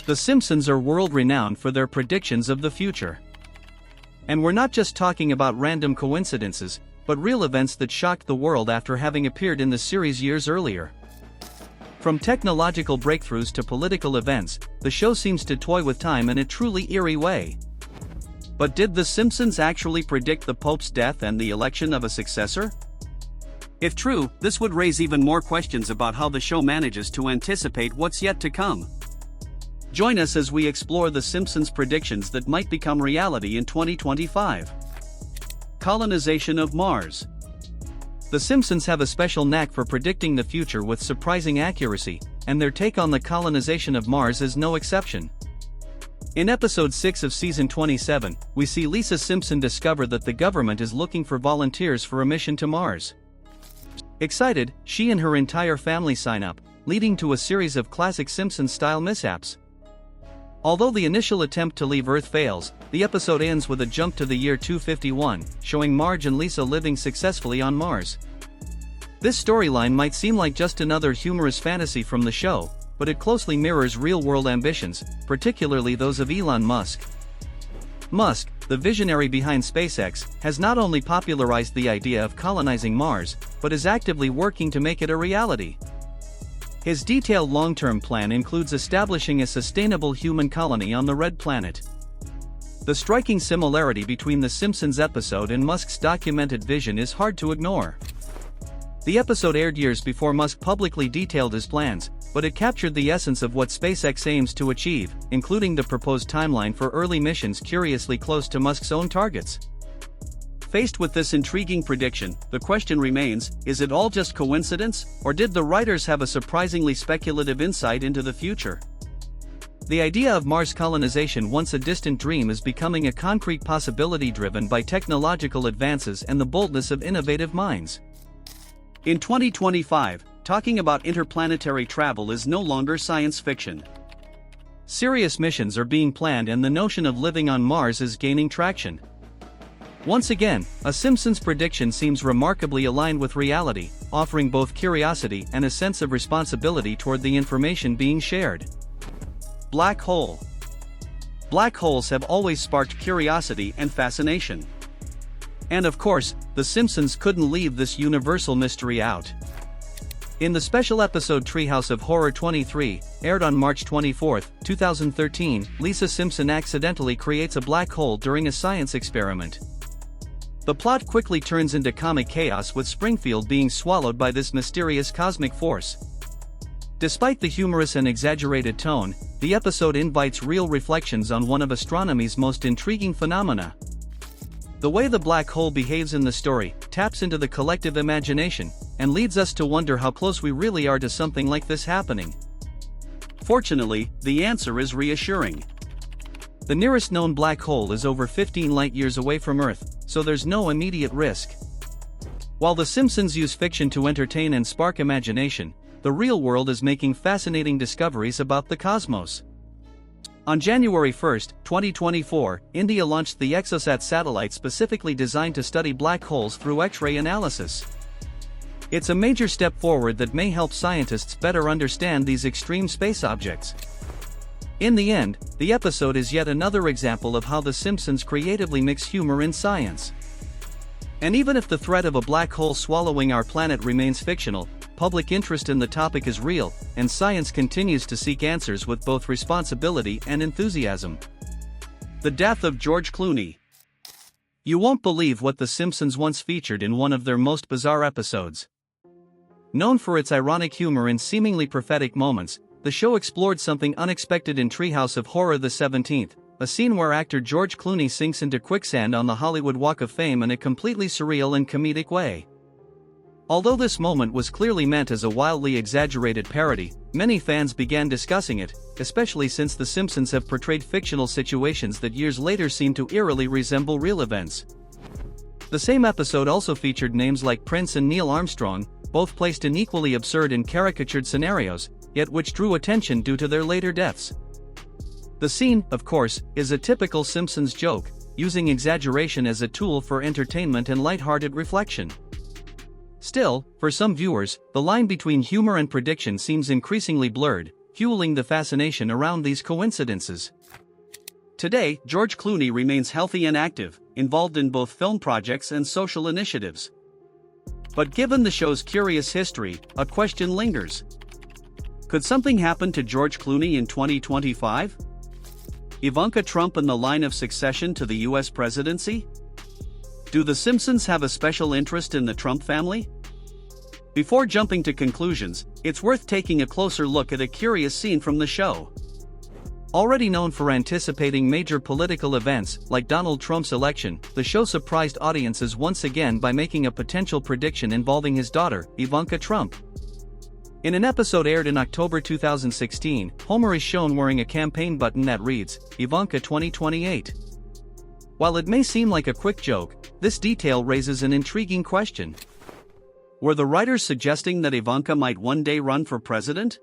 The Simpsons are world-renowned for their predictions of the future. And we're not just talking about random coincidences, but real events that shocked the world after having appeared in the series years earlier. From technological breakthroughs to political events, the show seems to toy with time in a truly eerie way. But did The Simpsons actually predict the Pope's death and the election of a successor? If true, this would raise even more questions about how the show manages to anticipate what's yet to come. Join us as we explore The Simpsons predictions that might become reality in 2025. Colonization of Mars. The Simpsons have a special knack for predicting the future with surprising accuracy, and their take on the colonization of Mars is no exception. In episode 6 of season 27, we see Lisa Simpson discover that the government is looking for volunteers for a mission to Mars. Excited, she and her entire family sign up, leading to a series of classic Simpsons-style mishaps. Although the initial attempt to leave Earth fails, the episode ends with a jump to the year 251, showing Marge and Lisa living successfully on Mars. This storyline might seem like just another humorous fantasy from the show, but it closely mirrors real-world ambitions, particularly those of Elon Musk. Musk, the visionary behind SpaceX, has not only popularized the idea of colonizing Mars, but is actively working to make it a reality. His detailed long-term plan includes establishing a sustainable human colony on the Red Planet. The striking similarity between the Simpsons episode and Musk's documented vision is hard to ignore. The episode aired years before Musk publicly detailed his plans, but it captured the essence of what SpaceX aims to achieve, including the proposed timeline for early missions curiously close to Musk's own targets. Faced with this intriguing prediction, the question remains, is it all just coincidence, or did the writers have a surprisingly speculative insight into the future? The idea of Mars colonization, once a distant dream, is becoming a concrete possibility driven by technological advances and the boldness of innovative minds. In 2025, talking about interplanetary travel is no longer science fiction. Serious missions are being planned and the notion of living on Mars is gaining traction. Once again, a Simpsons prediction seems remarkably aligned with reality, offering both curiosity and a sense of responsibility toward the information being shared. Black hole. Black holes have always sparked curiosity and fascination. And of course, The Simpsons couldn't leave this universal mystery out. In the special episode Treehouse of Horror 23, aired on March 24, 2013, Lisa Simpson accidentally creates a black hole during a science experiment. The plot quickly turns into comic chaos with Springfield being swallowed by this mysterious cosmic force. Despite the humorous and exaggerated tone, the episode invites real reflections on one of astronomy's most intriguing phenomena. The way the black hole behaves in the story taps into the collective imagination and leads us to wonder how close we really are to something like this happening. Fortunately, the answer is reassuring. The nearest known black hole is over 15 light-years away from Earth, so there's no immediate risk. While The Simpsons use fiction to entertain and spark imagination, the real world is making fascinating discoveries about the cosmos. On January 1, 2024, India launched the Exosat satellite specifically designed to study black holes through X-ray analysis. It's a major step forward that may help scientists better understand these extreme space objects. In the end, the episode is yet another example of how The Simpsons creatively mix humor and science. And even if the threat of a black hole swallowing our planet remains fictional, public interest in the topic is real, and science continues to seek answers with both responsibility and enthusiasm. The death of George Clooney. You won't believe what The Simpsons once featured in one of their most bizarre episodes. Known for its ironic humor and seemingly prophetic moments, the show explored something unexpected in Treehouse of Horror the 17th, a scene where actor George Clooney sinks into quicksand on the Hollywood Walk of Fame in a completely surreal and comedic way. Although this moment was clearly meant as a wildly exaggerated parody, many fans began discussing it, especially since The Simpsons have portrayed fictional situations that years later seem to eerily resemble real events. The same episode also featured names like Prince and Neil Armstrong, both placed in equally absurd and caricatured scenarios, yet which drew attention due to their later deaths. The scene, of course, is a typical Simpsons joke, using exaggeration as a tool for entertainment and lighthearted reflection. Still, for some viewers, the line between humor and prediction seems increasingly blurred. fueling the fascination around these coincidences. Today, George Clooney remains healthy and active, involved in both film projects and social initiatives. But given the show's curious history, a question lingers. Could something happen to George Clooney in 2025? Ivanka Trump in the line of succession to the US presidency? Do the Simpsons have a special interest in the Trump family? Before jumping to conclusions, it's worth taking a closer look at a curious scene from the show. Already known for anticipating major political events like Donald Trump's election, the show surprised audiences once again by making a potential prediction involving his daughter, Ivanka Trump. In an episode aired in October 2016, Homer is shown wearing a campaign button that reads, "Ivanka 2028." While it may seem like a quick joke, this detail raises an intriguing question. Were the writers suggesting that Ivanka might one day run for president?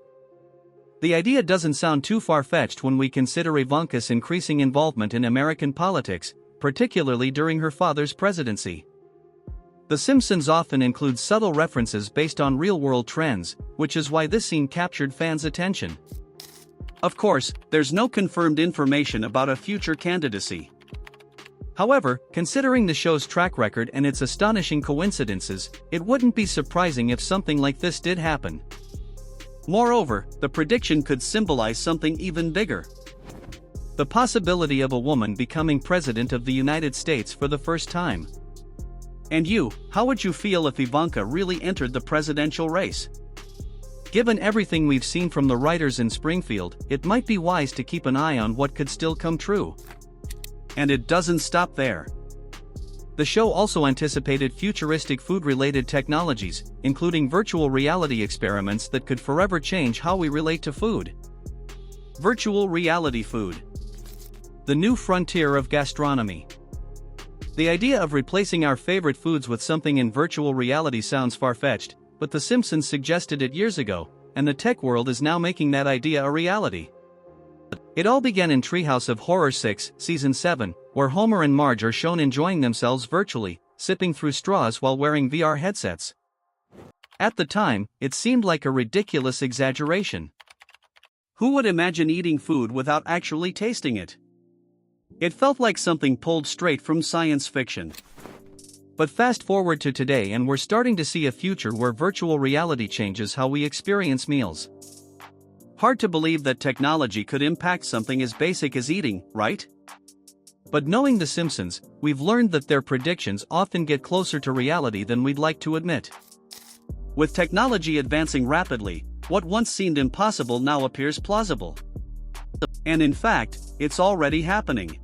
The idea doesn't sound too far-fetched when we consider Ivanka's increasing involvement in American politics, particularly during her father's presidency. The Simpsons often includes subtle references based on real-world trends, which is why this scene captured fans' attention. Of course, there's no confirmed information about a future candidacy. However, considering the show's track record and its astonishing coincidences, it wouldn't be surprising if something like this did happen. Moreover, the prediction could symbolize something even bigger. The possibility of a woman becoming president of the United States for the first time. And you, how would you feel if Ivanka really entered the presidential race? Given everything we've seen from the writers in Springfield, it might be wise to keep an eye on what could still come true. And it doesn't stop there. The show also anticipated futuristic food-related technologies, including virtual reality experiments that could forever change how we relate to food. Virtual reality food. The new frontier of gastronomy. The idea of replacing our favorite foods with something in virtual reality sounds far-fetched, but The Simpsons suggested it years ago, and the tech world is now making that idea a reality. It all began in Treehouse of Horror 6, Season 7, where Homer and Marge are shown enjoying themselves virtually, sipping through straws while wearing VR headsets. At the time, it seemed like a ridiculous exaggeration. Who would imagine eating food without actually tasting it? It felt like something pulled straight from science fiction. But fast forward to today and we're starting to see a future where virtual reality changes how we experience meals. Hard to believe that technology could impact something as basic as eating, right? But knowing The Simpsons, we've learned that their predictions often get closer to reality than we'd like to admit. With technology advancing rapidly, what once seemed impossible now appears plausible. And in fact, it's already happening.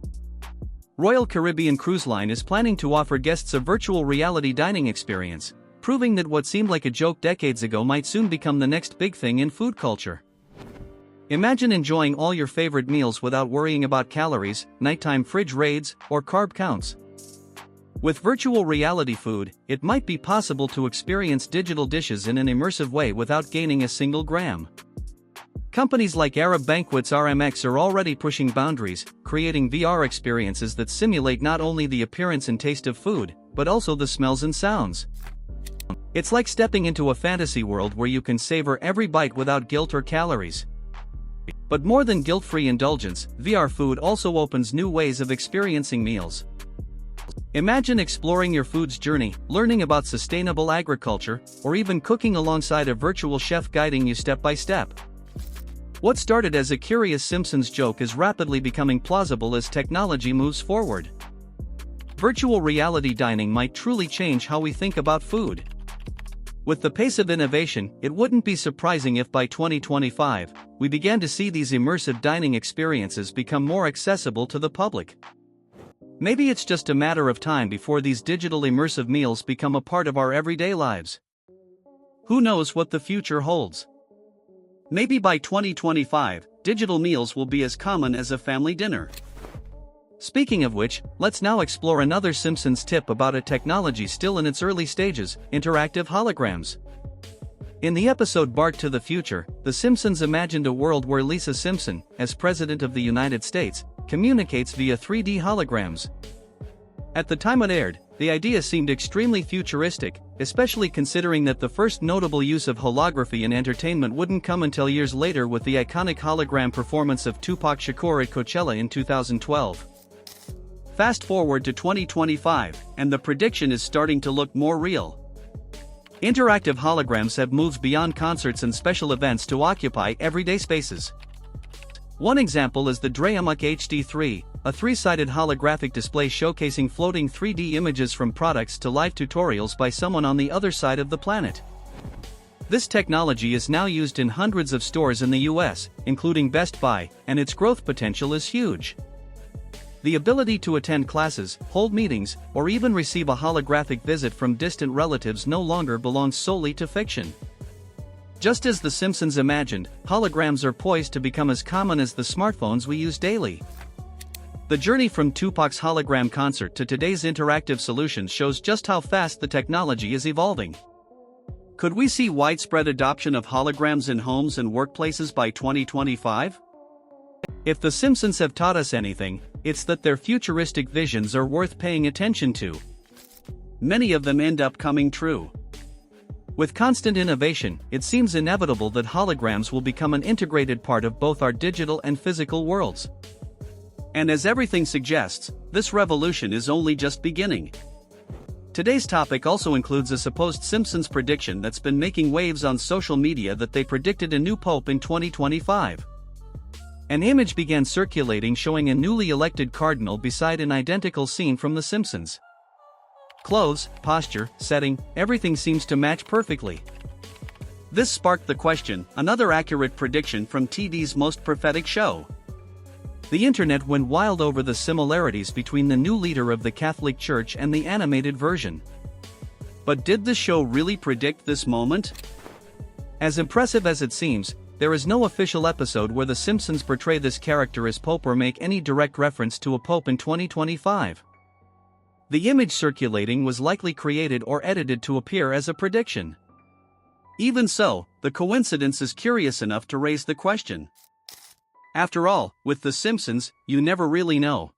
Royal Caribbean Cruise Line is planning to offer guests a virtual reality dining experience, proving that what seemed like a joke decades ago might soon become the next big thing in food culture. Imagine enjoying all your favorite meals without worrying about calories, nighttime fridge raids, or carb counts. With virtual reality food, it might be possible to experience digital dishes in an immersive way without gaining a single gram. Companies like Arab Banquets RMX are already pushing boundaries, creating VR experiences that simulate not only the appearance and taste of food, but also the smells and sounds. It's like stepping into a fantasy world where you can savor every bite without guilt or calories. But more than guilt-free indulgence, VR food also opens new ways of experiencing meals. Imagine exploring your food's journey, learning about sustainable agriculture, or even cooking alongside a virtual chef guiding you step by step. What started as a curious Simpsons joke is rapidly becoming plausible as technology moves forward. Virtual reality dining might truly change how we think about food. With the pace of innovation, it wouldn't be surprising if by 2025, we began to see these immersive dining experiences become more accessible to the public. Maybe it's just a matter of time before these digital immersive meals become a part of our everyday lives. Who knows what the future holds? Maybe by 2025, digital meals will be as common as a family dinner. Speaking of which, let's now explore another Simpsons tip about a technology still in its early stages: interactive holograms. In the episode Bart to the Future, The Simpsons imagined a world where Lisa Simpson, as President of the United States, communicates via 3D holograms. At the time it aired, the idea seemed extremely futuristic, especially considering that the first notable use of holography in entertainment wouldn't come until years later with the iconic hologram performance of Tupac Shakur at Coachella in 2012. Fast forward to 2025, and the prediction is starting to look more real. Interactive holograms have moved beyond concerts and special events to occupy everyday spaces. One example is the Drayamuk HD3, a three-sided holographic display showcasing floating 3D images from products to live tutorials by someone on the other side of the planet. This technology is now used in hundreds of stores in the US, including Best Buy, and its growth potential is huge. The ability to attend classes, hold meetings, or even receive a holographic visit from distant relatives no longer belongs solely to fiction. Just as The Simpsons imagined, holograms are poised to become as common as the smartphones we use daily. The journey from Tupac's hologram concert to today's interactive solutions shows just how fast the technology is evolving. Could we see widespread adoption of holograms in homes and workplaces by 2025? If The Simpsons have taught us anything, it's that their futuristic visions are worth paying attention to. Many of them end up coming true. With constant innovation, it seems inevitable that holograms will become an integrated part of both our digital and physical worlds. And as everything suggests, this revolution is only just beginning. Today's topic also includes a supposed Simpsons prediction that's been making waves on social media that they predicted a new pope in 2025. An image began circulating showing a newly elected cardinal beside an identical scene from The Simpsons. Clothes, posture, setting, everything seems to match perfectly. This sparked the question, another accurate prediction from TV's most prophetic show. The internet went wild over the similarities between the new leader of the Catholic Church and the animated version. But did the show really predict this moment? As impressive as it seems, there is no official episode where The Simpsons portray this character as Pope or make any direct reference to a Pope in 2025. The image circulating was likely created or edited to appear as a prediction. Even so, the coincidence is curious enough to raise the question. After all, with The Simpsons, you never really know.